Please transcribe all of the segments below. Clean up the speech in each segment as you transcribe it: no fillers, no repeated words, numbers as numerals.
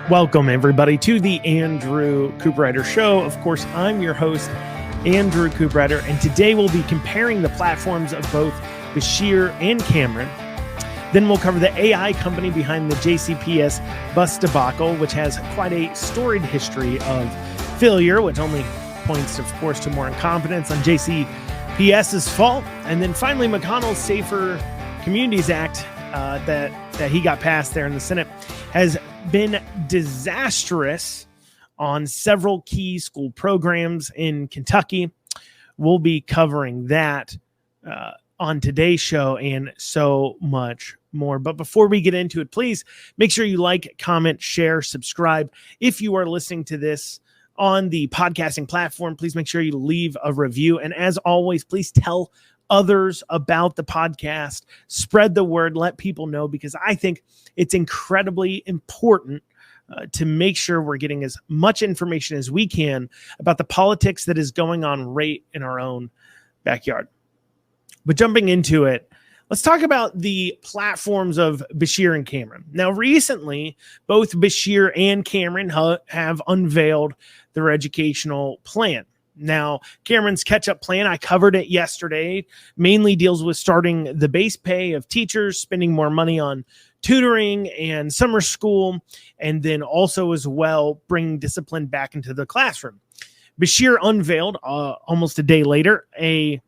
Welcome, everybody, to the Andrew Cooperrider Show. Of course, I'm your host, Andrew Cooperrider, and today we'll be comparing the platforms of both Beshear and Cameron. Then we'll cover the AI company behind the JCPS bus debacle, which has quite a storied history of failure, which only points, of course, to more incompetence on JCPS's fault. And then finally, McConnell's Safer Communities Act that he got passed there in the Senate has been disastrous on several key school programs in Kentucky. We'll be covering that on today's show and so much more. But before we get into it, please make sure you like, comment, share, subscribe. If you are listening to this on the podcasting platform, please make sure you leave a review. And as always, please tell others about the podcast. Spread the word, let people know, because I think it's incredibly important to make sure we're getting as much information as we can about the politics that is going on right in our own backyard. But jumping into it, let's talk about the platforms of Beshear and Cameron. Now, recently, both Beshear and Cameron have unveiled their educational plan. Now, Cameron's catch-up plan, I covered it yesterday, mainly deals with starting the base pay of teachers, spending more money on tutoring and summer school, and then also as well bringing discipline back into the classroom. Beshear unveiled almost a day later a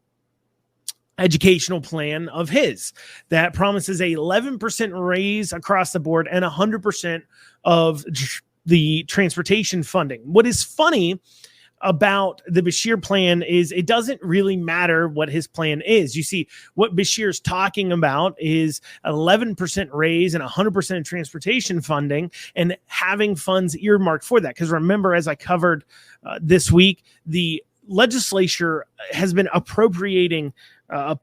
educational plan of his that promises a 11% raise across the board and 100% of the transportation funding. What is funny about the Beshear plan is it doesn't really matter what his plan is. You see, what Beshear's talking about is 11% raise and 100% of transportation funding and having funds earmarked for that. Because remember, as I covered this week, the legislature has been appropriating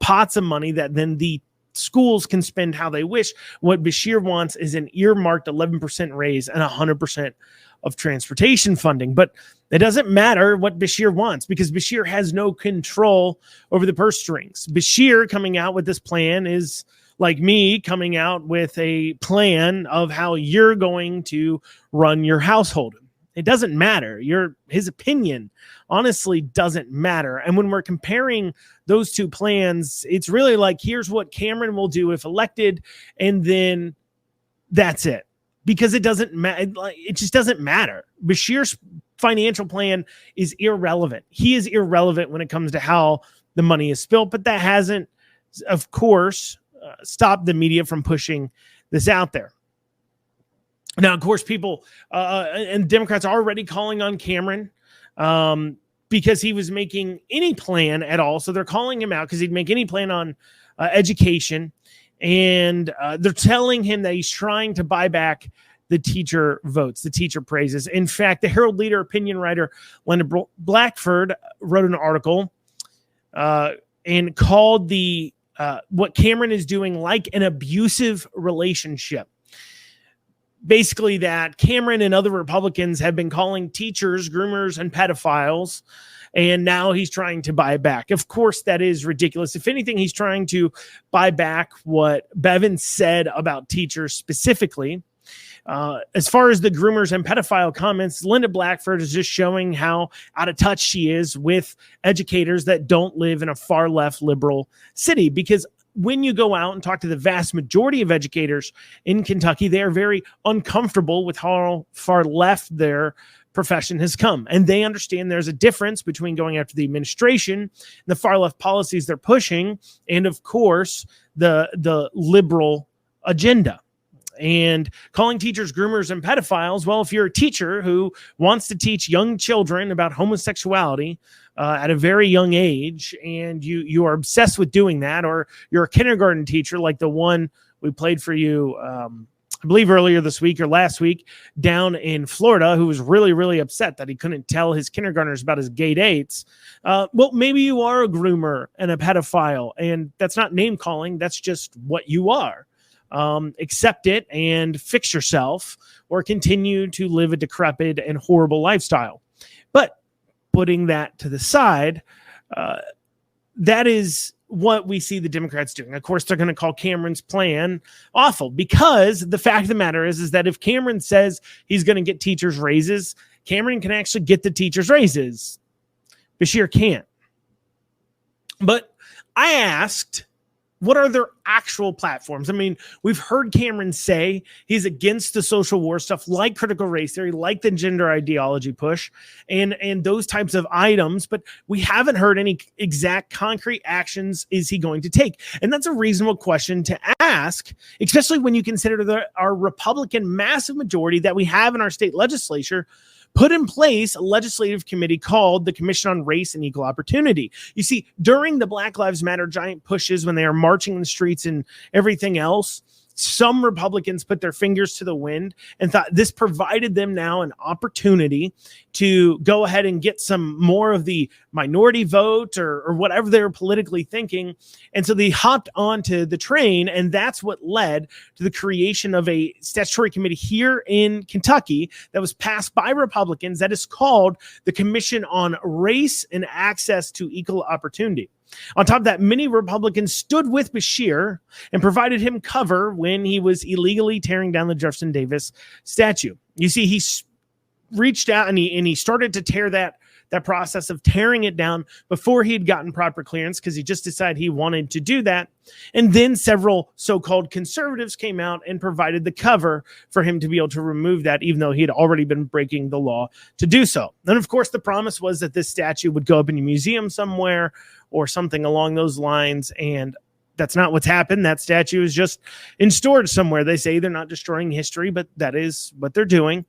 pots of money that then the schools can spend how they wish. What Beshear wants is an earmarked 11% raise and 100% of transportation funding. But it doesn't matter what Beshear wants because Beshear has no control over the purse strings. Beshear coming out with this plan is like me coming out with a plan of how you're going to run your household. It doesn't matter. His opinion honestly doesn't matter. And when we're comparing those two plans, it's really like, here's what Cameron will do if elected, and then that's it. Because it doesn't matter. It just doesn't matter. Beshear's financial plan is irrelevant. He is irrelevant when it comes to how the money is spent, but that hasn't, of course, stopped the media from pushing this out there. Now, of course, people and Democrats are already calling on Cameron because he was making any plan at all. So they're calling him out because he'd make any plan on education. And they're telling him that he's trying to buy back the teacher votes, the teacher praises. In fact, the Herald Leader opinion writer Linda Blackford wrote an article and called the what Cameron is doing like an abusive relationship. Basically, that Cameron and other Republicans have been calling teachers groomers and pedophiles, and now he's trying to buy back. Of course, that is ridiculous. If anything, he's trying to buy back what Bevin said about teachers specifically. As far as the groomers and pedophile comments, Linda Blackford is just showing how out of touch she is with educators that don't live in a far left liberal city. Because when you go out and talk to the vast majority of educators in Kentucky, they are very uncomfortable with how far left their profession has come. And they understand there's a difference between going after the administration and the far left policies they're pushing, and of course, the liberal agenda. And calling teachers groomers and pedophiles, well, if you're a teacher who wants to teach young children about homosexuality at a very young age, and you are obsessed with doing that, or you're a kindergarten teacher like the one we played for you, I believe earlier this week or last week down in Florida, who was really, really upset that he couldn't tell his kindergartners about his gay dates. Well, maybe you are a groomer and a pedophile, and that's not name calling. That's just what you are. Accept it and fix yourself, or continue to live a decrepit and horrible lifestyle. But putting that to the side, that is what we see the Democrats doing. Of course, they're going to call Cameron's plan awful, because the fact of the matter is that if Cameron says he's going to get teachers raises, Cameron can actually get the teachers raises. Beshear can't. But I asked, what are their actual platforms? I mean, we've heard Cameron say he's against the social war stuff, like critical race theory, like the gender ideology push, and those types of items, but we haven't heard any exact concrete actions is he going to take. And that's a reasonable question to ask, especially when you consider our Republican massive majority that we have in our state legislature put in place a legislative committee called the Commission on Race and Equal Opportunity. You see, during the Black Lives Matter giant pushes, when they are marching in the streets and everything else, some Republicans put their fingers to the wind and thought this provided them now an opportunity to go ahead and get some more of the minority vote or whatever they were politically thinking. And so they hopped onto the train, and that's what led to the creation of a statutory committee here in Kentucky that was passed by Republicans that is called the Commission on Race and Access to Equal Opportunity. On top of that, many Republicans stood with Beshear and provided him cover when he was illegally tearing down the Jefferson Davis statue. You see, he reached out and he started to tear that process of tearing it down before he had gotten proper clearance, because he just decided he wanted to do that. And then several so-called conservatives came out and provided the cover for him to be able to remove that, even though he had already been breaking the law to do so. And of course, the promise was that this statue would go up in a museum somewhere or something along those lines. And that's not what's happened. That statue is just in storage somewhere. They say they're not destroying history, but that is what they're doing.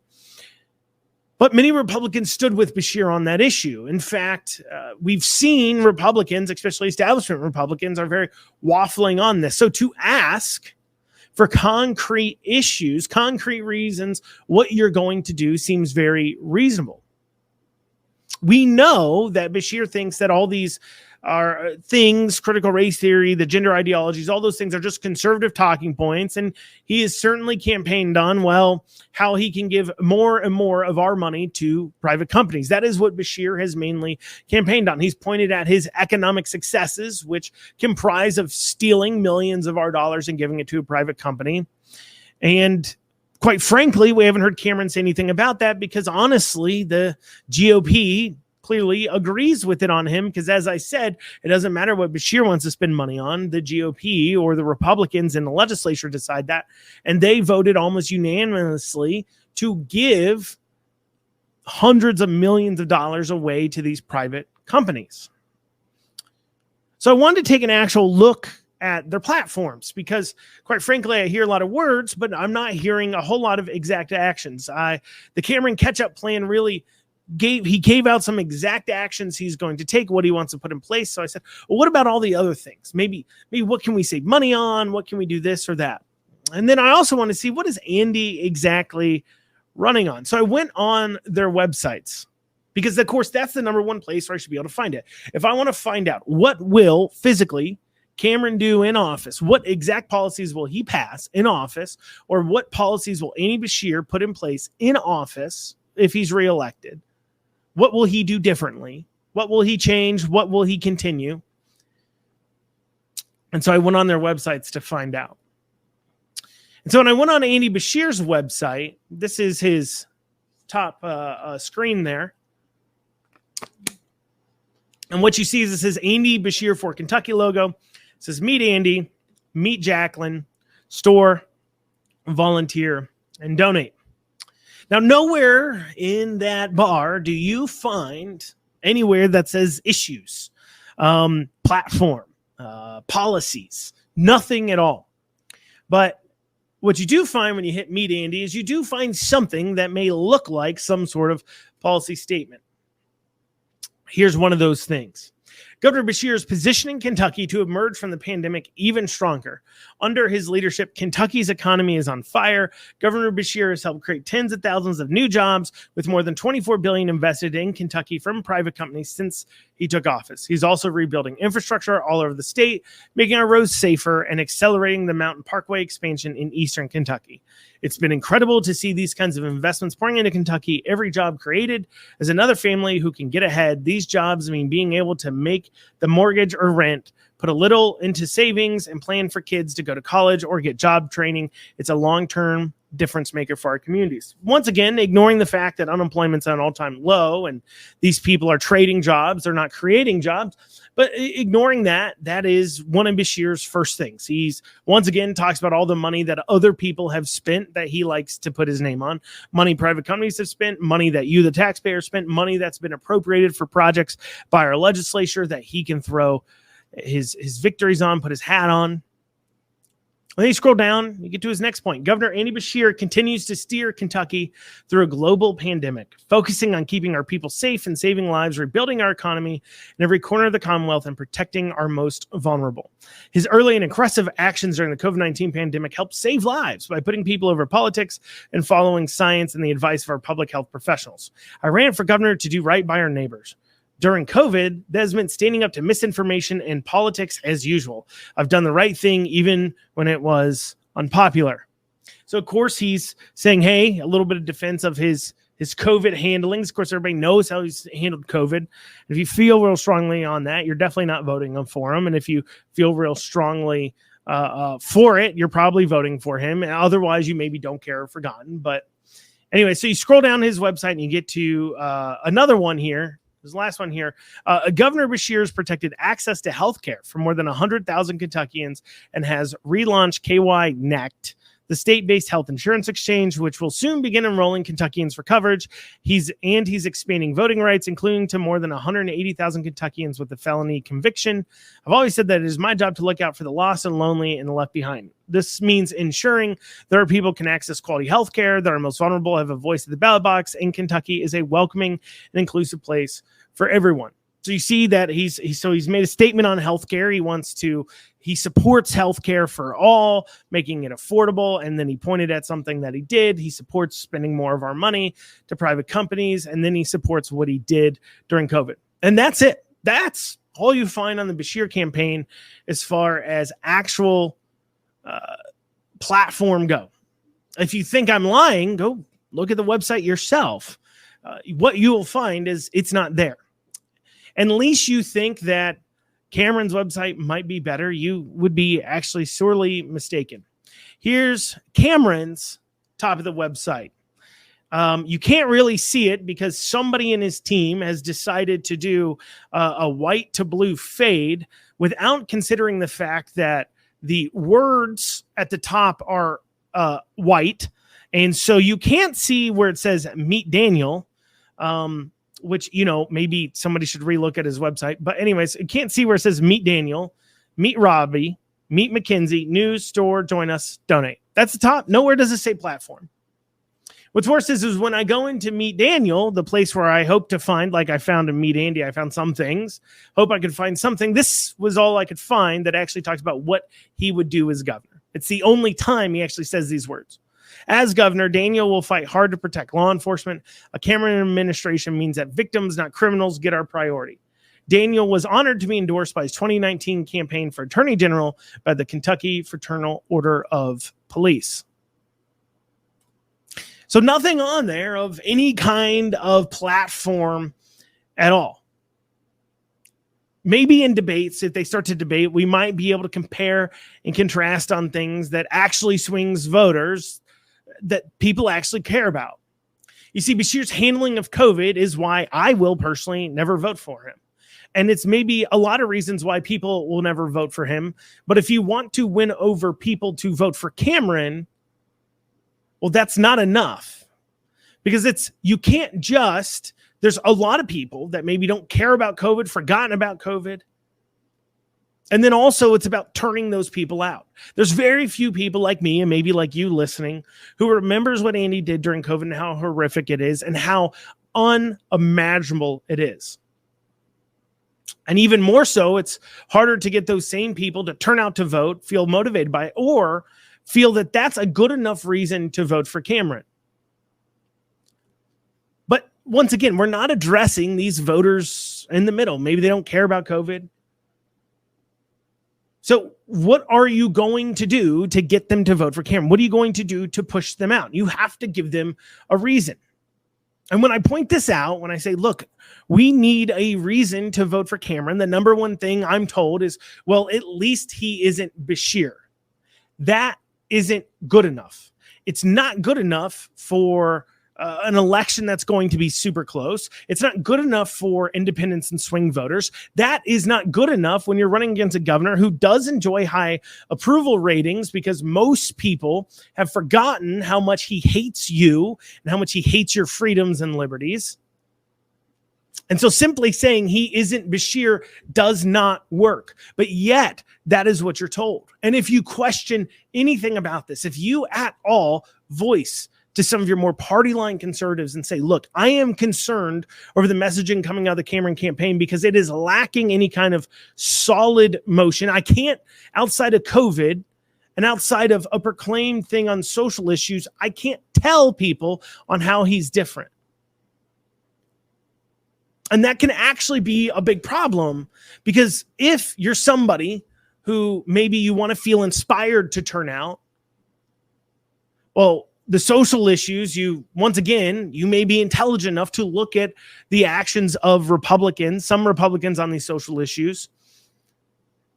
But many Republicans stood with Beshear on that issue. In fact, we've seen Republicans, especially establishment Republicans, are very waffling on this. So to ask for concrete issues, concrete reasons, what you're going to do seems very reasonable. We know that Beshear thinks that all these are things, critical race theory, the gender ideologies, all those things are just conservative talking points. And he has certainly campaigned on, well, how he can give more and more of our money to private companies. That is what Beshear has mainly campaigned on. He's pointed at his economic successes, which comprise of stealing millions of our dollars and giving it to a private company. And quite frankly, we haven't heard Cameron say anything about that, because honestly, the GOP clearly agrees with it on him, because as I said, it doesn't matter what Beshear wants to spend money on. The GOP or the Republicans in the legislature decide that, and they voted almost unanimously to give hundreds of millions of dollars away to these private companies. So I wanted to take an actual look at their platforms, because quite frankly, I hear a lot of words, but I'm not hearing a whole lot of exact actions. The Cameron catch-up plan really gave out some exact actions he's going to take, what he wants to put in place. So I said, well, what about all the other things? Maybe what can we save money on? What can we do this or that? And then I also want to see, what is Andy exactly running on? So I went on their websites, because of course that's the number one place where I should be able to find it. If I want to find out what will physically Cameron do in office, what exact policies will he pass in office, or what policies will Andy Beshear put in place in office if he's reelected? What will he do differently? What will he change? What will he continue? And so I went on their websites to find out. And so when I went on Andy Beshear's website, this is his top screen there. And what you see is this is Andy Beshear for Kentucky logo. It says, meet Andy, meet Jacqueline, store, volunteer, and donate. Now, nowhere in that bar do you find anywhere that says issues, platform, policies, nothing at all. But what you do find when you hit Meet Andy is you do find something that may look like some sort of policy statement. Here's one of those things. Governor Beshear is positioning Kentucky to emerge from the pandemic even stronger. Under his leadership, Kentucky's economy is on fire. Governor Beshear has helped create tens of thousands of new jobs, with more than $24 billion invested in Kentucky from private companies since he took office. He's also rebuilding infrastructure all over the state, making our roads safer, and accelerating the Mountain Parkway expansion in eastern Kentucky. It's been incredible to see these kinds of investments pouring into Kentucky. Every job created is another family who can get ahead. These jobs mean being able to make like the mortgage or rent, put a little into savings, and plan for kids to go to college or get job training. It's a long-term difference maker for our communities. Once again, ignoring the fact that unemployment's at an all-time low and these people are trading jobs, they're not creating jobs. But ignoring that is one of Beshear's first things. He's once again talks about all the money that other people have spent that he likes to put his name on. Money private companies have spent, money that you, the taxpayer, spent, money that's been appropriated for projects by our legislature that he can throw his victories on, put his hat on. When you scroll down, you get to his next point. Governor Andy Beshear continues to steer Kentucky through a global pandemic, focusing on keeping our people safe and saving lives, rebuilding our economy in every corner of the Commonwealth, and protecting our most vulnerable. His early and aggressive actions during the COVID-19 pandemic helped save lives by putting people over politics and following science and the advice of our public health professionals. I ran for governor to do right by our neighbors. During COVID, that has meant standing up to misinformation and politics as usual. I've done the right thing even when it was unpopular. So, of course, he's saying, hey, a little bit of defense of his COVID handlings. Of course, everybody knows how he's handled COVID. If you feel real strongly on that, you're definitely not voting for him. And if you feel real strongly for it, you're probably voting for him. And otherwise, you maybe don't care or forgotten. But anyway, so you scroll down his website and you get to another one here. This last one here. Governor Beshear's protected access to health care for more than 100,000 Kentuckians and has relaunched KYNect, the state-based health insurance exchange, which will soon begin enrolling Kentuckians for coverage. He's expanding voting rights, including to more than 180,000 Kentuckians with a felony conviction. I've always said that it is my job to look out for the lost and lonely and the left behind. This means ensuring that our people can access quality health care, that our most vulnerable have a voice at the ballot box, and Kentucky is a welcoming and inclusive place for everyone. So you see that he's made a statement on healthcare. He supports healthcare for all, making it affordable. And then he pointed at something that he did. He supports spending more of our money to private companies. And then he supports what he did during COVID. And that's it. That's all you find on the Beshear campaign as far as actual platform go. If you think I'm lying, go look at the website yourself. What you will find is it's not there. Unless you think that Cameron's website might be better, you would be actually sorely mistaken. Here's Cameron's top of the website. You can't really see it because somebody in his team has decided to do a white to blue fade without considering the fact that the words at the top are white. And so you can't see where it says Meet Daniel, which, maybe somebody should relook at his website. But anyways, you can't see where it says Meet Daniel, Meet Robbie, Meet Mackenzie, News, Store, Join Us, Donate. That's the top. Nowhere does it say platform. What's worse is when I go into Meet Daniel, the place where I hope to find, like I found in Meet Andy, I found some things. Hope I could find something. This was all I could find that actually talks about what he would do as governor. It's the only time he actually says these words. As governor, Daniel will fight hard to protect law enforcement. A Cameron administration means that victims, not criminals, get our priority. Daniel was honored to be endorsed by his 2019 campaign for Attorney General by the Kentucky Fraternal Order of Police. So nothing on there of any kind of platform at all. Maybe in debates, if they start to debate, we might be able to compare and contrast on things that actually swings voters that people actually care about. You see, Beshear's handling of COVID is why I will personally never vote for him. And it's maybe a lot of reasons why people will never vote for him. But if you want to win over people to vote for Cameron, well, that's not enough. Because there's a lot of people that maybe don't care about COVID, forgotten about COVID. And then also it's about turning those people out. There's very few people like me and maybe like you listening who remembers what Andy did during COVID and how horrific it is and how unimaginable it is. And even more so, it's harder to get those same people to turn out to vote, feel motivated by it, or feel that that's a good enough reason to vote for Cameron. But once again, we're not addressing these voters in the middle. Maybe they don't care about COVID. So what are you going to do to get them to vote for Cameron? What are you going to do to push them out? You have to give them a reason. And when I point this out, when I say, look, we need a reason to vote for Cameron, the number one thing I'm told is, well, at least he isn't Bashir. That isn't good enough. It's not good enough for an election that's going to be super close. It's not good enough for independents and swing voters. That is not good enough when you're running against a governor who does enjoy high approval ratings, because most people have forgotten how much he hates you and how much he hates your freedoms and liberties. And so simply saying he isn't Bashir does not work. But yet, that is what you're told. And if you question anything about this, if you at all voice to some of your more party line conservatives and say, look, I am concerned over the messaging coming out of the Cameron campaign because it is lacking any kind of solid motion. I can't, outside of COVID and outside of a proclaimed thing on social issues, I can't tell people on how he's different. And that can actually be a big problem, because if you're somebody who maybe you want to feel inspired to turn out, well, the social issues, you may be intelligent enough to look at the actions of Republicans, some Republicans on these social issues,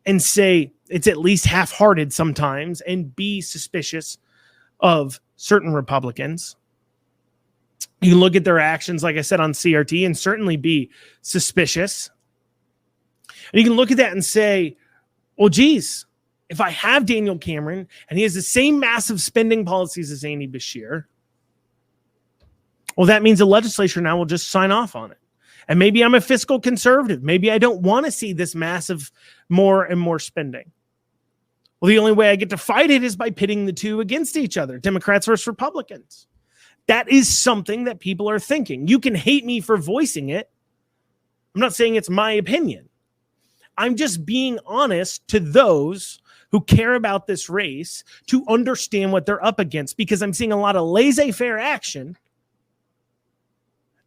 and say it's at least half-hearted sometimes, and be suspicious of certain Republicans. You can look at their actions, like I said, on CRT, and certainly be suspicious. And you can look at that and say, well, geez, if I have Daniel Cameron and he has the same massive spending policies as Andy Bashir, well, that means the legislature now will just sign off on it. And maybe I'm a fiscal conservative. Maybe I don't want to see this massive more and more spending. Well, the only way I get to fight it is by pitting the two against each other, Democrats versus Republicans. That is something that people are thinking. You can hate me for voicing it. I'm not saying it's my opinion. I'm just being honest to those who care about this race to understand what they're up against, because I'm seeing a lot of laissez-faire action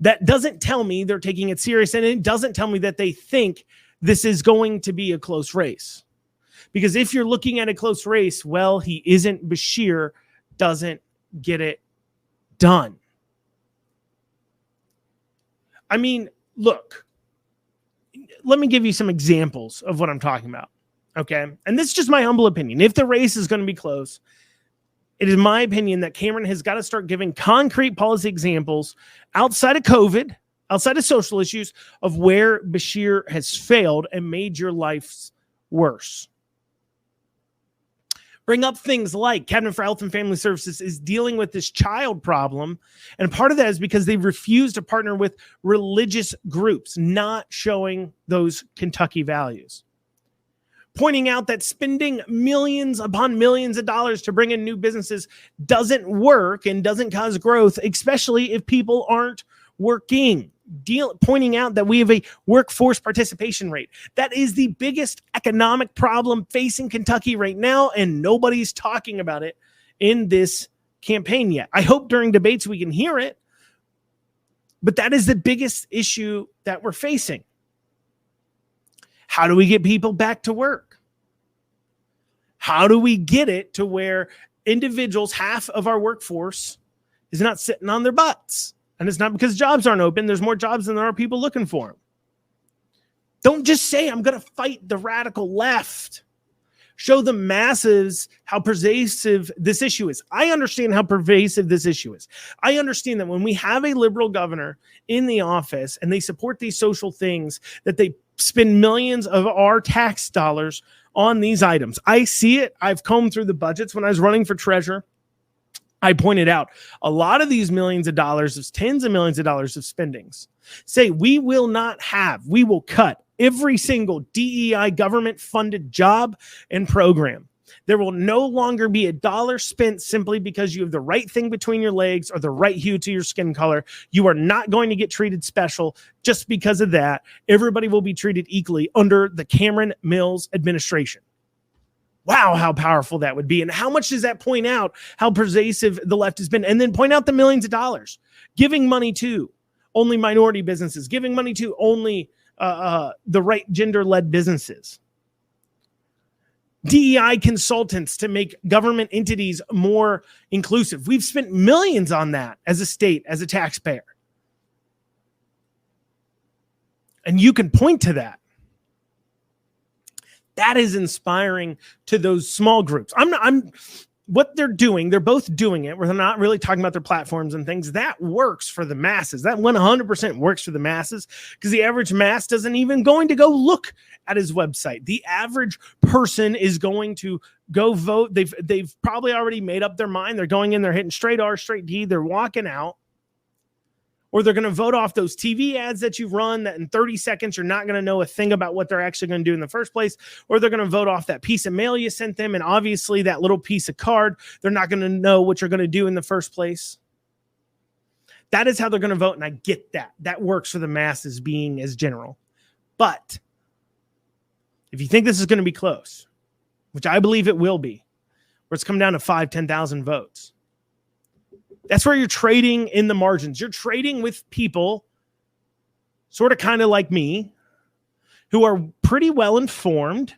that doesn't tell me they're taking it serious, and it doesn't tell me that they think this is going to be a close race. Because if you're looking at a close race, well, he isn't Bashir, doesn't get it done. I mean, look, let me give you some examples of what I'm talking about. Okay. And this is just my humble opinion. If the race is going to be close, it is my opinion that Cameron has got to start giving concrete policy examples outside of COVID, outside of social issues, of where Bashir has failed and made your lives worse. Bring up things like Cabinet for Health and Family Services is dealing with this child problem. And part of that is because they refuse to partner with religious groups, not showing those Kentucky values. Pointing out that spending millions upon millions of dollars to bring in new businesses doesn't work and doesn't cause growth, especially if people aren't working. Pointing out that we have a workforce participation rate. That is the biggest economic problem facing Kentucky right now, and nobody's talking about it in this campaign yet. I hope during debates we can hear it, but that is the biggest issue that we're facing. How do we get people back to work? How do we get it to where individuals, half of our workforce, is not sitting on their butts? And it's not because jobs aren't open. There's more jobs than there are people looking for them. Don't just say, I'm going to fight the radical left. Show the masses how pervasive this issue is. I understand how pervasive this issue is. I understand that when we have a liberal governor in the office and they support these social things, that they spend millions of our tax dollars on these items. I see it. I've combed through the budgets when I was running for treasurer. I pointed out a lot of these millions of dollars, tens of millions of dollars of spendings, say we will cut every single DEI government funded job and program. There will no longer be a dollar spent simply because you have the right thing between your legs or the right hue to your skin color. You are not going to get treated special just because of that. Everybody will be treated equally under the Cameron Mills administration. Wow, how powerful that would be. And how much does that point out how pervasive the left has been? And then point out the millions of dollars, giving money to only minority businesses, giving money to only the right gender-led businesses. DEI consultants to make government entities more inclusive. We've spent millions on that as a state, as a taxpayer. And you can point to that. That is inspiring to those small groups. What they're doing, they're both doing it where they're not really talking about their platforms and things. That works for the masses. That 100% works for the masses, because the average mass doesn't even going to go look at his website. The average person is going to go vote. They've probably already made up their mind. They're going in, they're hitting straight R, straight D, they're walking out. Or they're going to vote off those TV ads that you run that in 30 seconds, you're not going to know a thing about what they're actually going to do in the first place. Or they're going to vote off that piece of mail you sent them. And obviously that little piece of card, they're not going to know what you're going to do in the first place. That is how they're going to vote. And I get that. That works for the masses being as general. But if you think this is going to be close, which I believe it will be, where it's come down to 5,000, 10,000 votes, that's where you're trading in the margins. You're trading with people sort of kind of like me, who are pretty well informed,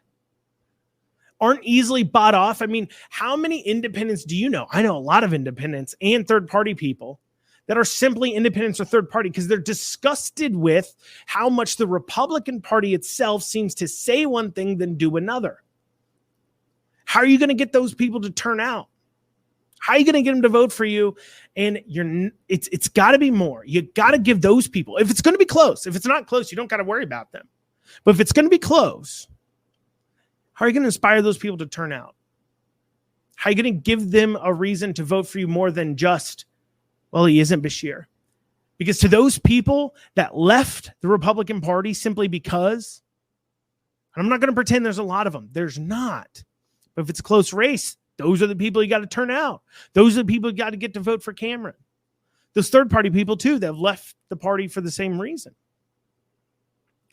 aren't easily bought off. I mean, how many independents do you know? I know a lot of independents and third-party people that are simply independents or third-party because they're disgusted with how much the Republican Party itself seems to say one thing then do another. How are you going to get those people to turn out? How are you going to get them to vote for you? And it's got to be more. You got to give those people, if it's going to be close, if it's not close, you don't got to worry about them. But if it's going to be close, how are you going to inspire those people to turn out? How are you going to give them a reason to vote for you more than just, well, he isn't Bashir? Because to those people that left the Republican Party simply because, and I'm not going to pretend there's a lot of them, there's not. But if it's a close race, those are the people you got to turn out. Those are the people you got to get to vote for Cameron. Those third-party people, too, that have left the party for the same reason.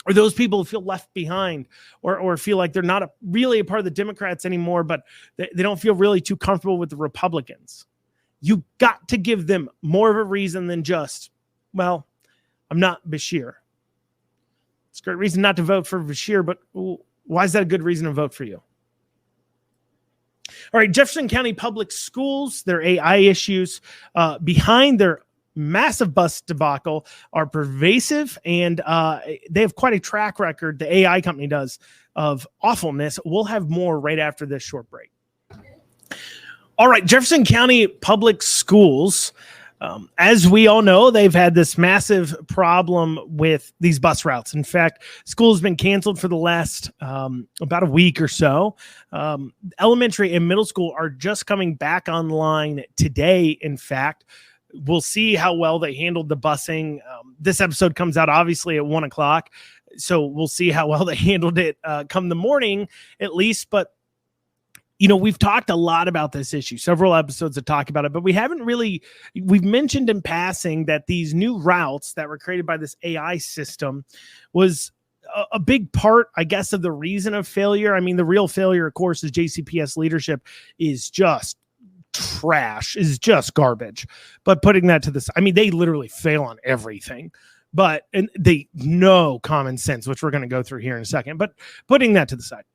Or those people who feel left behind or feel like they're not really a part of the Democrats anymore, but they don't feel really too comfortable with the Republicans. You got to give them more of a reason than just, well, I'm not Bashir. It's a great reason not to vote for Bashir, but why is that a good reason to vote for you? All right, Jefferson County Public Schools, their AI issues behind their massive bus debacle are pervasive, and they have quite a track record, the AI company does, of awfulness. We'll have more right after this short break. All right, Jefferson County Public Schools, as we all know, they've had this massive problem with these bus routes. In fact, school has been canceled for the last about a week or so. Elementary and middle school are just coming back online today, in fact. We'll see how well they handled the busing. This episode comes out obviously at 1 o'clock, so we'll see how well they handled it come the morning at least. But you know, we've talked a lot about this issue, several episodes that talk about it, but we've mentioned in passing that these new routes that were created by this AI system was a big part, I guess, of the reason of failure. I mean, the real failure, of course, is JCPS leadership is just trash, is just garbage. But putting that to the side, I mean, they literally fail on everything, and they know common sense, which we're going to go through here in a second. But putting that to the side,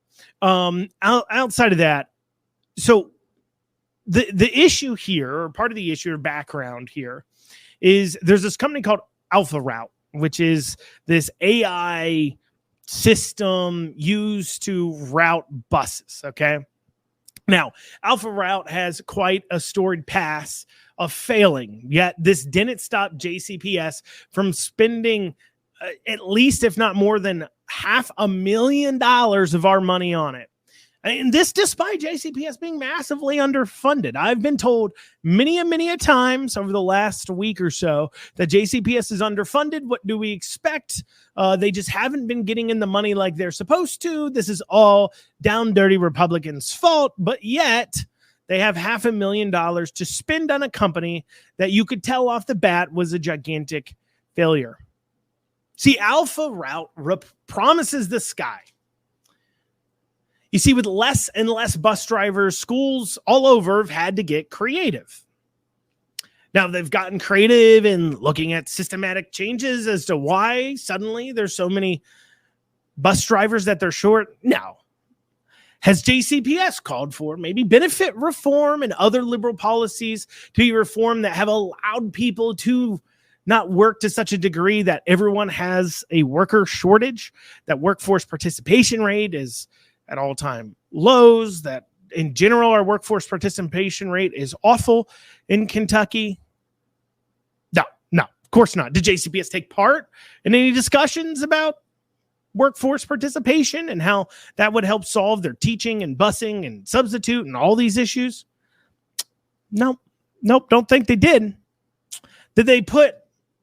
outside of that, so the issue here, or part of the issue or background here, is there's this company called Alpha Route, which is this AI system used to route buses. Okay. Now, Alpha Route has quite a storied past of failing, yet this didn't stop JCPS from spending at least, if not more than $500,000 of our money on it. And this despite JCPS being massively underfunded. I've been told many a times over the last week or so that JCPS is underfunded. What do we expect? They just haven't been getting in the money like they're supposed to. This is all down dirty Republicans' fault, but yet they have $500,000 to spend on a company that you could tell off the bat was a gigantic failure. See, Alpha Route promises the sky. You see, with less and less bus drivers, schools all over have had to get creative. Now, they've gotten creative in looking at systematic changes as to why suddenly there's so many bus drivers that they're short. Now, has JCPS called for maybe benefit reform and other liberal policies to be reformed that have allowed people to not work to such a degree that everyone has a worker shortage, that workforce participation rate is at all-time lows, that in general our workforce participation rate is awful in Kentucky? No, of course not. Did JCPS take part in any discussions about workforce participation and how that would help solve their teaching and busing and substitute and all these issues? Nope, don't think they did. Did they put,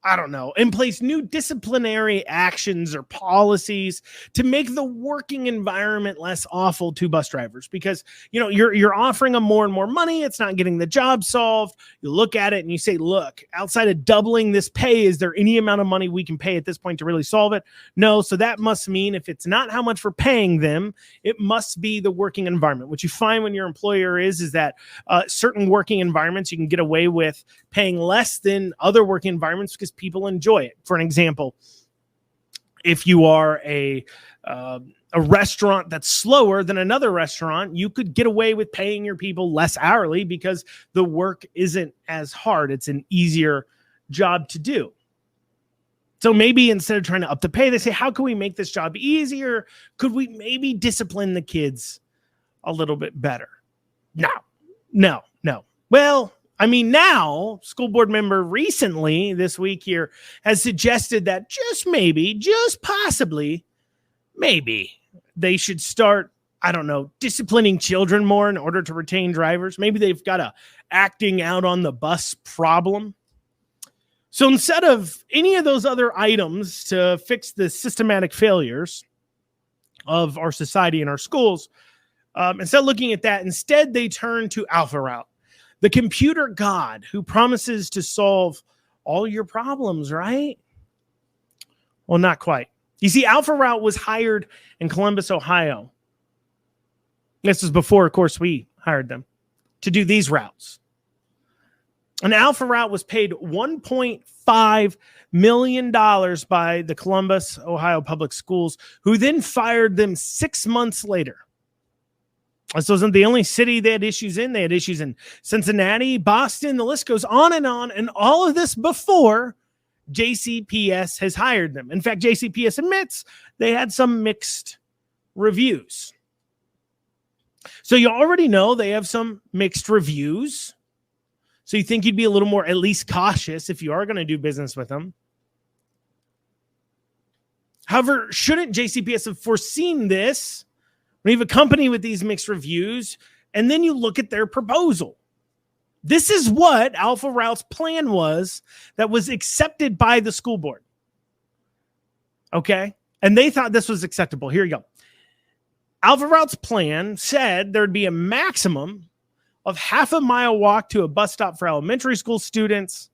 I don't know, in place new disciplinary actions or policies to make the working environment less awful to bus drivers? Because, you're offering them more and more money. It's not getting the job solved. You look at it and you say, look, outside of doubling this pay, is there any amount of money we can pay at this point to really solve it? No. So that must mean if it's not how much we're paying them, it must be the working environment. What you find when your employer is that certain working environments, you can get away with paying less than other working environments because people enjoy it. For an example, if you are a restaurant that's slower than another restaurant, you could get away with paying your people less hourly because the work isn't as hard. It's an easier job to do. So maybe instead of trying to up the pay, they say, how can we make this job easier? Could we maybe discipline the kids a little bit better? No. Well, now, school board member recently this week here has suggested that just possibly, maybe they should start, disciplining children more in order to retain drivers. Maybe they've got a acting out on the bus problem. So instead of any of those other items to fix the systematic failures of our society and our schools, instead of looking at that, instead they turn to Alpha Route, the computer god who promises to solve all your problems, right? Well, not quite. You see, Alpha Route was hired in Columbus, Ohio. This was before, of course, we hired them to do these routes. And Alpha Route was paid $1.5 million by the Columbus, Ohio Public Schools, who then fired them 6 months later. This wasn't the only city they had issues in. They had issues in Cincinnati, Boston. The list goes on. And all of this before JCPS has hired them. In fact, JCPS admits they had some mixed reviews. So you already know they have some mixed reviews. So you think you'd be a little more at least cautious if you are going to do business with them. However, shouldn't JCPS have foreseen this? We have a company with these mixed reviews, and then you look at their proposal. This is what Alpha Route's plan was that was accepted by the school board. Okay? And they thought this was acceptable. Here you go. Alpha Route's plan said there'd be a maximum of half a mile walk to a bus stop for elementary school students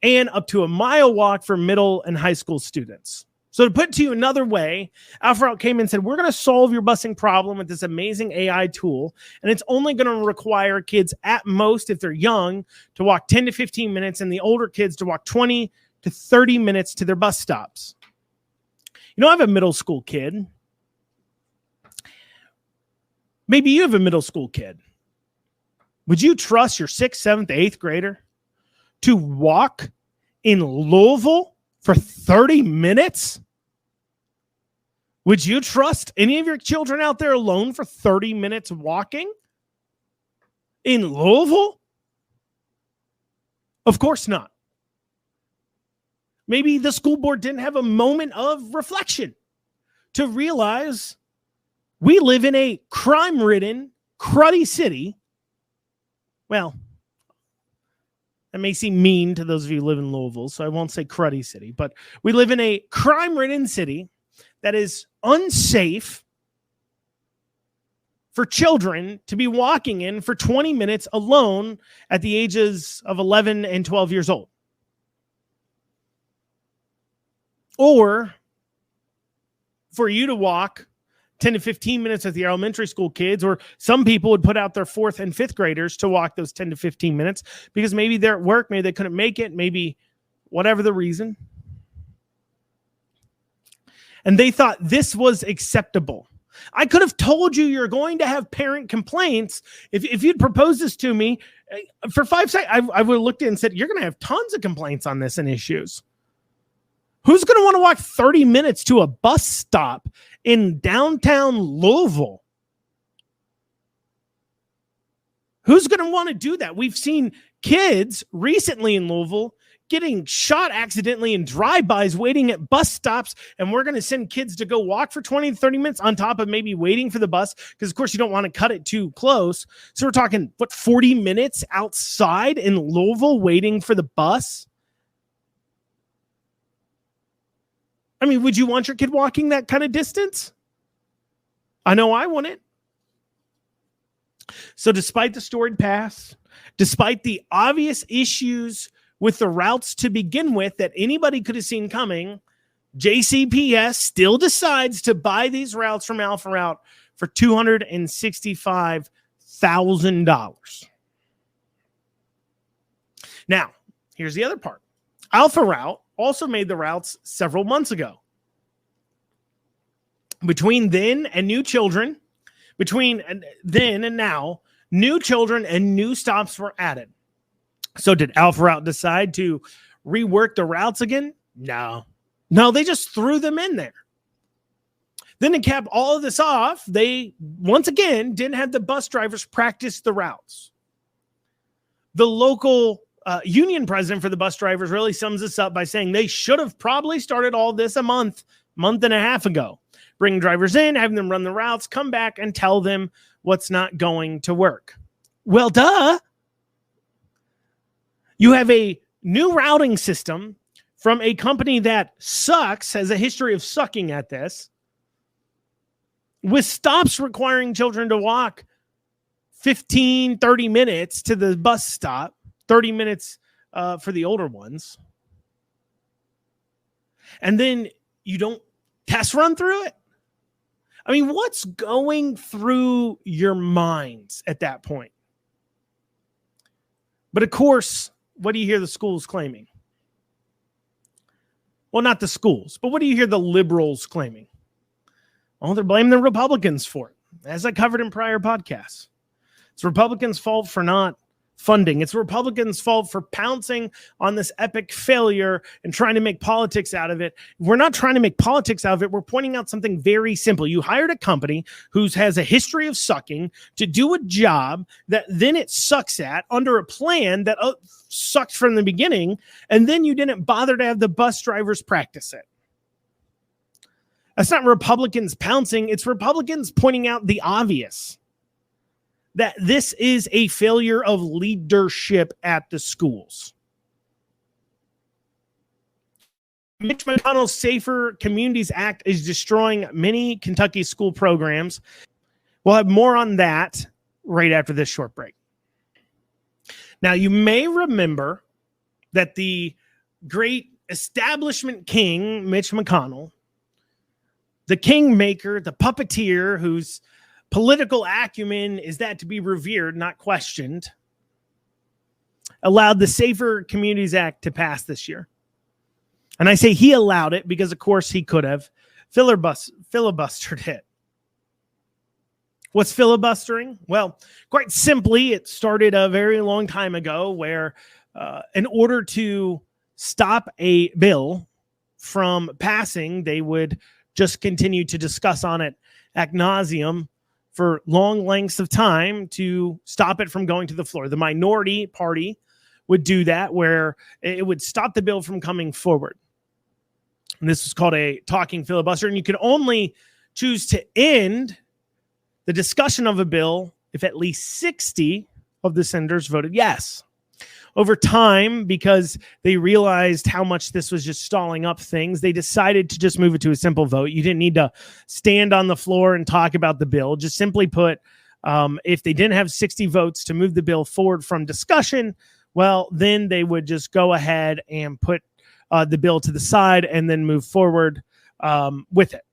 and up to a mile walk for middle and high school students. So to put it to you another way, Alpha Route came in and said, we're going to solve your busing problem with this amazing AI tool. And it's only going to require kids at most, if they're young, to walk 10 to 15 minutes and the older kids to walk 20 to 30 minutes to their bus stops. I have a middle school kid. Maybe you have a middle school kid. Would you trust your 6th, 7th, 8th grader to walk in Louisville for 30 minutes? Would you trust any of your children out there alone for 30 minutes walking in Louisville? Of course not. Maybe the school board didn't have a moment of reflection to realize we live in a crime-ridden, cruddy city. Well, that may seem mean to those of you who live in Louisville, so I won't say cruddy city, but we live in a crime-ridden city that is unsafe for children to be walking in for 20 minutes alone at the ages of 11 and 12 years old. Or for you to walk 10 to 15 minutes with the elementary school kids, or some people would put out their 4th and 5th graders to walk those 10 to 15 minutes because maybe they're at work, maybe they couldn't make it, maybe whatever the reason. And they thought this was acceptable. I could have told you you're going to have parent complaints. If you'd proposed this to me for 5 seconds, I would have looked at it and said, you're going to have tons of complaints on this and issues. Who's going to want to walk 30 minutes to a bus stop in downtown Louisville? Who's going to want to do that? We've seen kids recently in Louisville getting shot accidentally in drive-bys waiting at bus stops, and we're going to send kids to go walk for 20 to 30 minutes on top of maybe waiting for the bus, because of course you don't want to cut it too close. So we're talking, 40 minutes outside in Louisville waiting for the bus? I mean, would you want your kid walking that kind of distance? I know I wouldn't. So despite the storied past, despite the obvious issues with the routes to begin with that anybody could have seen coming, JCPS still decides to buy these routes from Alpha Route for $265,000. Now, here's the other part. Alpha Route also made the routes several months ago. Between then and new children, between then and now, new children and new stops were added. So did Alpha Route decide to rework the routes again? No, they just threw them in there. Then to cap all of this off, they once again didn't have the bus drivers practice the routes. The local union president for the bus drivers really sums this up by saying they should have probably started all this a month and a half ago. Bring drivers in, having them run the routes, come back and tell them what's not going to work. Well, duh. You have a new routing system from a company that sucks, has a history of sucking at this, with stops requiring children to walk 15, 30 minutes to the bus stop, 30 minutes for the older ones. And then you don't test run through it? I mean, what's going through your minds at that point? But of course, what do you hear the schools claiming? Well, not the schools, but what do you hear the liberals claiming? Oh, they're blaming the Republicans for it, as I covered in prior podcasts. It's Republicans' fault for not funding. It's Republicans' fault for pouncing on this epic failure and trying to make politics out of it. We're not trying to make politics out of it. We're pointing out something very simple. You hired a company who has a history of sucking to do a job that then it sucks at under a plan that sucked from the beginning, and then you didn't bother to have the bus drivers practice it. That's not Republicans pouncing. It's Republicans pointing out the obvious, that this is a failure of leadership at the schools. Mitch McConnell's Safer Communities Act is destroying many Kentucky school programs. We'll have more on that right after this short break. Now, you may remember that the great establishment king, Mitch McConnell, the kingmaker, the puppeteer, whose political acumen is that to be revered, not questioned, allowed the Safer Communities Act to pass this year. And I say he allowed it because, of course, he could have filibustered it. What's filibustering? Well, quite simply, it started a very long time ago where in order to stop a bill from passing, they would just continue to discuss on it ad nauseum for long lengths of time to stop it from going to the floor. The minority party would do that, where it would stop the bill from coming forward. And this was called a talking filibuster. And you could only choose to end the discussion of a bill if at least 60 of the senators voted yes. Over time, because they realized how much this was just stalling up things, they decided to just move it to a simple vote. You didn't need to stand on the floor and talk about the bill. Just simply put, if they didn't have 60 votes to move the bill forward from discussion, well, then they would just go ahead and put the bill to the side and then move forward with it.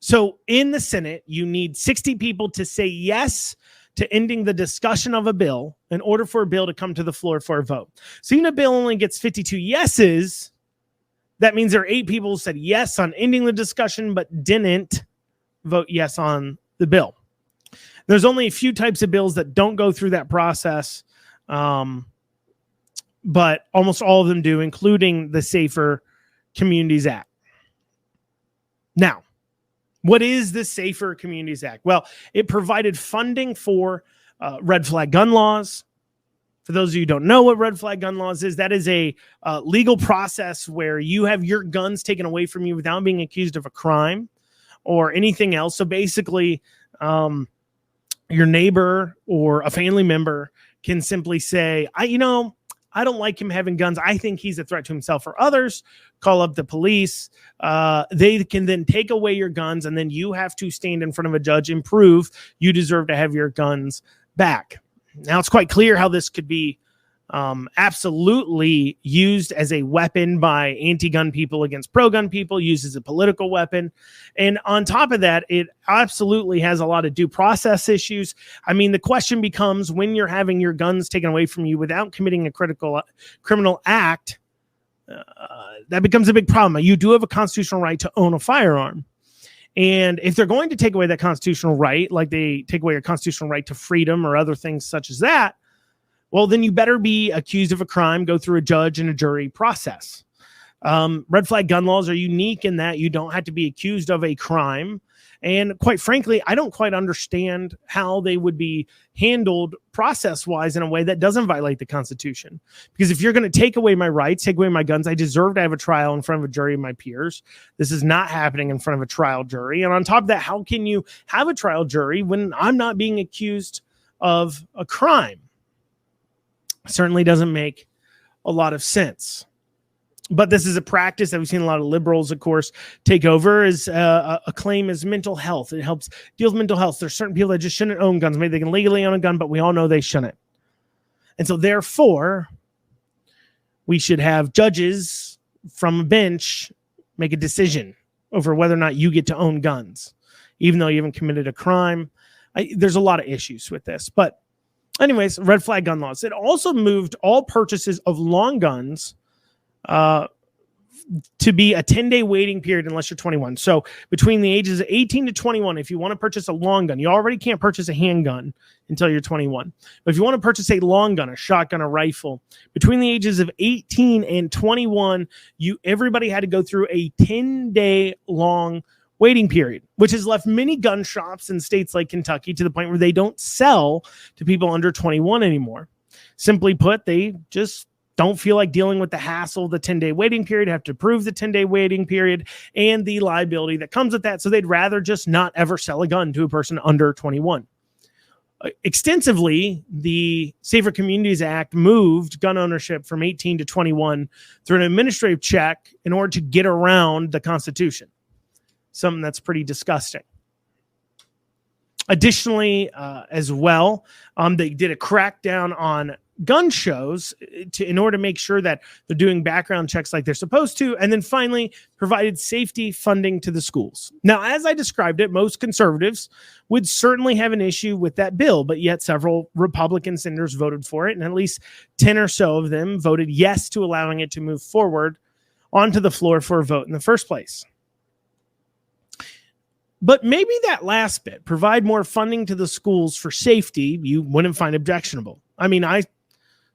So in the Senate, you need 60 people to say yes to ending the discussion of a bill in order for a bill to come to the floor for a vote. So even a bill only gets 52 yeses, that means there are 8 people who said yes on ending the discussion but didn't vote yes on the bill. There's only a few types of bills that don't go through that process, but almost all of them do, including the Safer Communities Act. Now, what is the Safer Communities Act? Well, it provided funding for red flag gun laws. For those of you who don't know what red flag gun laws is, that is a legal process where you have your guns taken away from you without being accused of a crime or anything else. So basically, your neighbor or a family member can simply say, I don't like him having guns. I think he's a threat to himself or others. Call up the police. They can then take away your guns, and then you have to stand in front of a judge and prove you deserve to have your guns back. Now, it's quite clear how this could be absolutely used as a weapon by anti-gun people against pro-gun people, used as a political weapon. And on top of that, it absolutely has a lot of due process issues. I mean, the question becomes, when you're having your guns taken away from you without committing a criminal act, that becomes a big problem. You do have a constitutional right to own a firearm. And if they're going to take away that constitutional right, like they take away your constitutional right to freedom or other things such as that, well, then you better be accused of a crime, go through a judge and a jury process. Red flag gun laws are unique in that you don't have to be accused of a crime. And quite frankly, I don't quite understand how they would be handled process-wise in a way that doesn't violate the Constitution. Because if you're going to take away my rights, take away my guns, I deserve to have a trial in front of a jury of my peers. This is not happening in front of a trial jury. And on top of that, how can you have a trial jury when I'm not being accused of a crime? Certainly doesn't make a lot of sense. But this is a practice that we've seen a lot of liberals, of course, take over. Is a claim is mental health. It helps deal with mental health. There's certain people that just shouldn't own guns. Maybe they can legally own a gun, but we all know they shouldn't. And so therefore, we should have judges from a bench make a decision over whether or not you get to own guns, even though you haven't committed a crime. There's a lot of issues with this. But anyways, red flag gun laws. It also moved all purchases of long guns to be a 10-day waiting period unless you're 21. So between the ages of 18 to 21, if you want to purchase a long gun, you already can't purchase a handgun until you're 21. But if you want to purchase a long gun, a shotgun, a rifle, between the ages of 18 and 21, everybody had to go through a 10-day long waiting period, which has left many gun shops in states like Kentucky to the point where they don't sell to people under 21 anymore. Simply put, they just don't feel like dealing with the hassle, the 10-day waiting period, have to prove the 10-day waiting period and the liability that comes with that. So they'd rather just not ever sell a gun to a person under 21. Extensively, the Safer Communities Act moved gun ownership from 18 to 21 through an administrative check in order to get around the Constitution. Something that's pretty disgusting. Additionally, as well, they did a crackdown on gun shows in order to make sure that they're doing background checks like they're supposed to. And then finally provided safety funding to the schools. Now, as I described it, most conservatives would certainly have an issue with that bill, but yet several Republican senators voted for it. And at least 10 or so of them voted yes to allowing it to move forward onto the floor for a vote in the first place. But maybe that last bit, provide more funding to the schools for safety, you wouldn't find objectionable. I mean, I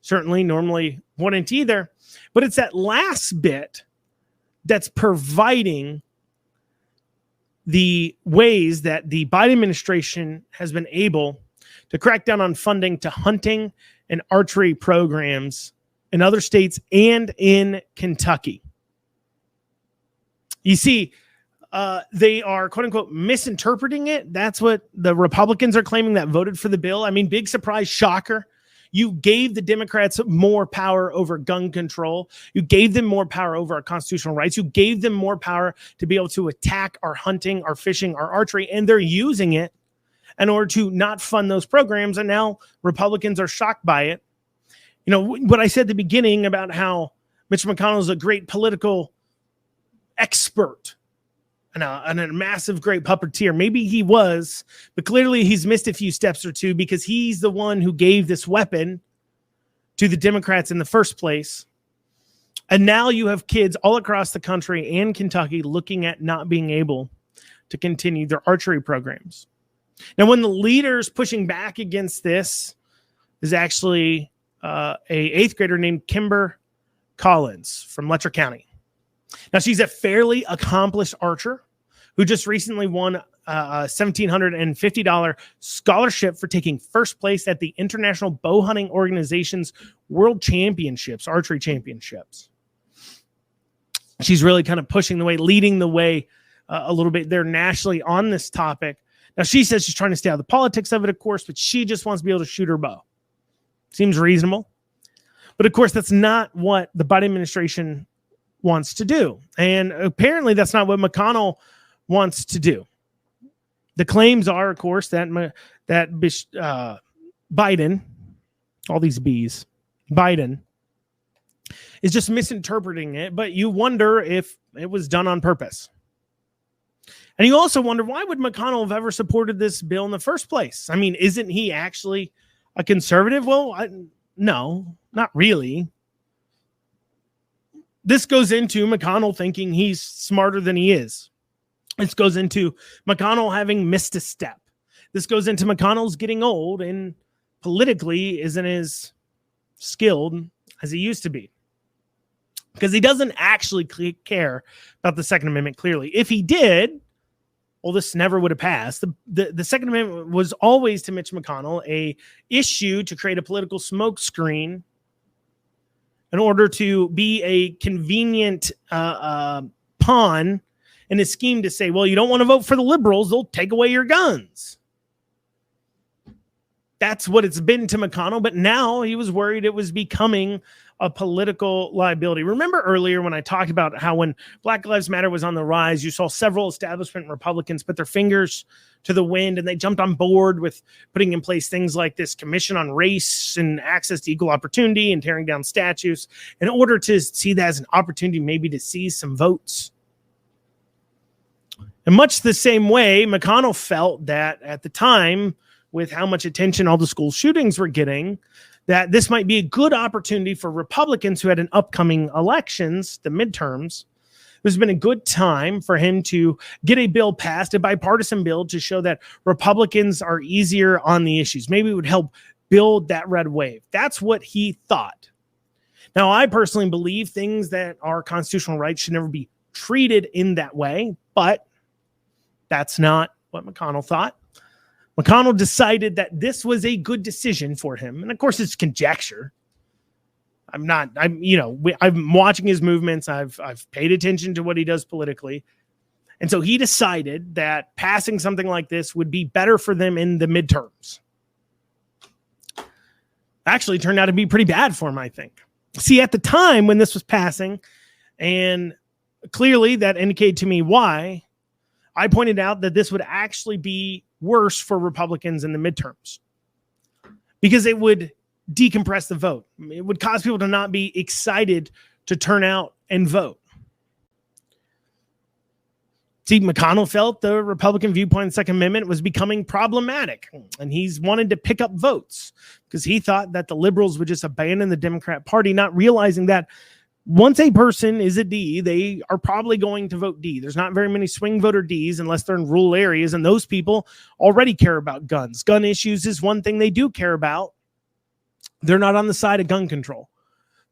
certainly normally wouldn't either, but it's that last bit that's providing the ways that the Biden administration has been able to crack down on funding to hunting and archery programs in other states and in Kentucky. You see, they are, quote unquote, misinterpreting it. That's what the Republicans are claiming that voted for the bill. I mean, big surprise, shocker. You gave the Democrats more power over gun control. You gave them more power over our constitutional rights. You gave them more power to be able to attack our hunting, our fishing, our archery, and they're using it in order to not fund those programs. And now Republicans are shocked by it. You know, what I said at the beginning about how Mitch McConnell is a great political expert and a massive great puppeteer. Maybe he was, but clearly he's missed a few steps or two because he's the one who gave this weapon to the Democrats in the first place. And now you have kids all across the country and Kentucky looking at not being able to continue their archery programs. Now, one of the leaders pushing back against this is actually a 8th grader named Kimber Collins from Letcher County. Now, she's a fairly accomplished archer who just recently won a $1,750 scholarship for taking first place at the International Bow Hunting Organization's World Championships, archery championships. She's really kind of pushing the way, leading the way a little bit there nationally on this topic. Now, she says she's trying to stay out of the politics of it, of course, but she just wants to be able to shoot her bow. Seems reasonable. But, of course, that's not what the Biden administration wants to do. And apparently that's not what McConnell wants to do. The claims are, of course, that Biden, all these B's, Biden is just misinterpreting it, but you wonder if it was done on purpose. And you also wonder, why would McConnell have ever supported this bill in the first place? I mean, isn't he actually a conservative? Well, no, not really. This goes into McConnell thinking he's smarter than he is. This goes into McConnell having missed a step. This goes into McConnell's getting old and politically isn't as skilled as he used to be. Because he doesn't actually care about the Second Amendment, clearly. If he did, well, this never would have passed. The Second Amendment was always, to Mitch McConnell, a issue to create a political smokescreen in order to be a convenient pawn in a scheme to say, well, you don't want to vote for the liberals, they'll take away your guns. That's what it's been to McConnell, but now he was worried it was becoming a political liability. Remember earlier when I talked about how when Black Lives Matter was on the rise, you saw several establishment Republicans put their fingers to the wind and they jumped on board with putting in place things like this Commission on Race and Access to Equal Opportunity and tearing down statues in order to see that as an opportunity maybe to seize some votes. In much the same way, McConnell felt that at the time, with how much attention all the school shootings were getting, that this might be a good opportunity for Republicans who had an upcoming elections, the midterms. There's been a good time for him to get a bill passed, a bipartisan bill, to show that Republicans are easier on the issues. Maybe it would help build that red wave. That's what he thought. Now, I personally believe things that are constitutional rights should never be treated in that way, but that's not what McConnell thought. McConnell decided that this was a good decision for him. And of course, it's conjecture. I'm watching his movements. I've paid attention to what he does politically. And so he decided that passing something like this would be better for them in the midterms. Actually turned out to be pretty bad for him, I think. See, at the time when this was passing, and clearly that indicated to me why, I pointed out that this would actually be worse for Republicans in the midterms because it would decompress the vote. It would cause people to not be excited to turn out and vote. See, McConnell felt the Republican viewpoint in the Second Amendment was becoming problematic, and he's wanted to pick up votes because he thought that the liberals would just abandon the Democrat Party, not realizing that once a person is a D, they are probably going to vote D. There's not very many swing voter Ds unless they're in rural areas, and those people already care about guns. Gun issues is one thing they do care about. They're not on the side of gun control.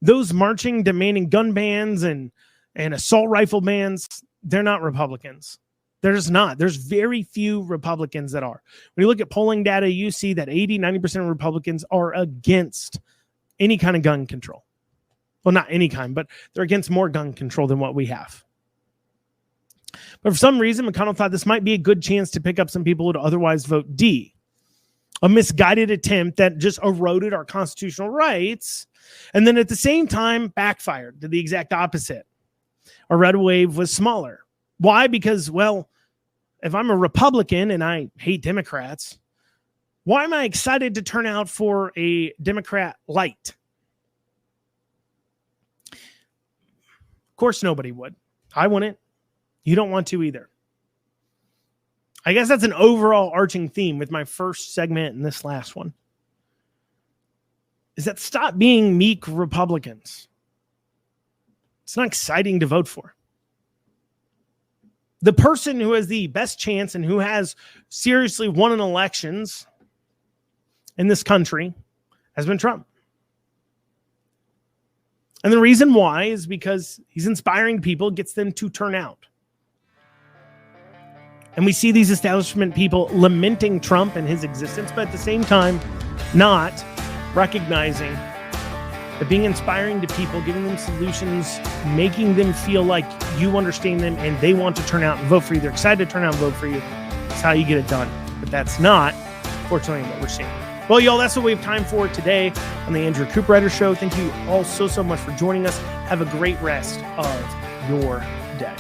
Those marching, demanding gun bans and assault rifle bans, they're not Republicans. They're just not. There's very few Republicans that are. When you look at polling data, you see that 80-90% of Republicans are against any kind of gun control. Well, not any kind, but they're against more gun control than what we have. But for some reason, McConnell thought this might be a good chance to pick up some people who would otherwise vote D. A misguided attempt that just eroded our constitutional rights, and then at the same time backfired, did the exact opposite. Our red wave was smaller. Why? Because, well, if I'm a Republican and I hate Democrats, why am I excited to turn out for a Democrat light? Of course, nobody would. I wouldn't. You don't want to either. I guess that's an overall arching theme with my first segment and this last one. Is that stop being meek Republicans. It's not exciting to vote for. The person who has the best chance and who has seriously won an elections in this country has been Trump. And the reason why is because he's inspiring people, gets them to turn out. And we see these establishment people lamenting Trump and his existence, but at the same time, not recognizing that being inspiring to people, giving them solutions, making them feel like you understand them and they want to turn out and vote for you. They're excited to turn out and vote for you. That's how you get it done. But that's not, fortunately, what we're seeing. Well, y'all, that's what we have time for today on the Andrew Cooperrider Show. Thank you all so much for joining us. Have a great rest of your day.